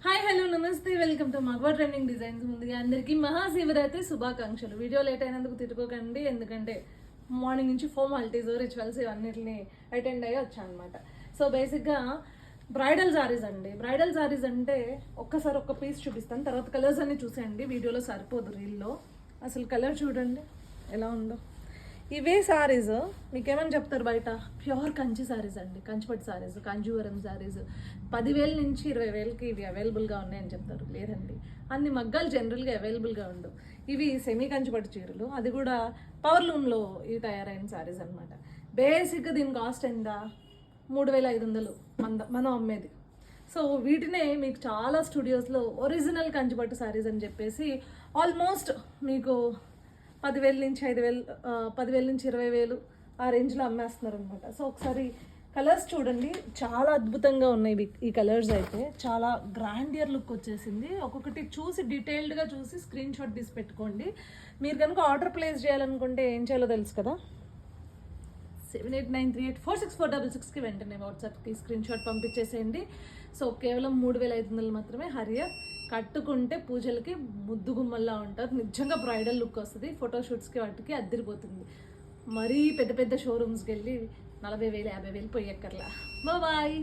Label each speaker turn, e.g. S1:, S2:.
S1: Hi hello నమస్తే welcome to మగవా trending designs. ముందుగా అందరికీ మహాశివరాత్రి శుభాకాంక్షలు. వీడియో లేట్ అయినందుకు తిట్టుకోకండి, ఎందుకంటే మార్నింగ్ నుంచి ఫార్మాలిటీస్ రిచువల్స్ ఇవన్నిటిని అటెండ్ అయ్యి వచ్చాను అనమాట. సో బేసిక్గా బ్రైడల్ సారీస్ అండి. బ్రైడల్ సారీస్ అంటే ఒక్కసారి ఒక్క పీస్ చూపిస్తాను, తర్వాత కలర్స్ అన్ని చూసేయండి. వీడియోలో సరిపోదు, రీల్లో అసలు కలర్ చూడండి ఎలా ఉందో. ఇవే సారీస్ మీకేమని చెప్తారు బయట, ప్యూర్ కంచి సారీస్ అండి, కంచిపట్టు సారీస్, కాంజీవరం సారీస్ 10,000 నుంచి 20,000కి ఇవి అవైలబుల్గా ఉన్నాయని చెప్తారు. లేదండి, అన్ని మగ్గాలు జనరల్గా అవైలబుల్గా ఉండవు. ఇవి సెమీ కంచిపట్టు చీరలు, అది కూడా పవర్ లూమ్లో ఇవి తయారైన సారీస్ అనమాట. బేసిక్గా దీని కాస్ట్ ఎంత, 3,500 మనం అమ్మేది. సో వీటినే మీకు చాలా స్టూడియోస్లో ఒరిజినల్ కంచిపట్టు సారీస్ అని చెప్పేసి ఆల్మోస్ట్ మీకు 10,000 నుంచి 5,000, 10,000 నుంచి 20,000 ఆ రేంజ్లో అమ్మేస్తున్నారు అనమాట. సో ఒకసారి కలర్స్ చూడండి, చాలా అద్భుతంగా ఉన్నాయి ఈ కలర్స్. అయితే చాలా గ్రాండియర్ లుక్ వచ్చేసింది. ఒక్కొక్కటి చూసి డీటెయిల్డ్గా చూసి స్క్రీన్ షాట్ తీసి పెట్టుకోండి. మీరు కనుక ఆర్డర్ ప్లేస్ చేయాలనుకుంటే ఏం చేయాలో తెలుసు కదా, 7893846466కి వెంటనే వాట్సాప్కి స్క్రీన్ షాట్ పంపించేసేయండి. సో కేవలం 3,500 మాత్రమే. హరియర్ కట్టుకుంటే పూజలకి ముద్దు గుమ్మల్లా ఉంటారు. నిజంగా బ్రైడల్ లుక్ వస్తుంది. ఫోటోషూట్స్కి వాటికి అద్దరిపోతుంది. మరీ పెద్ద పెద్ద షోరూమ్స్కి వెళ్ళి 40,000 50,000 పోయక్కర్లా. బాయ్.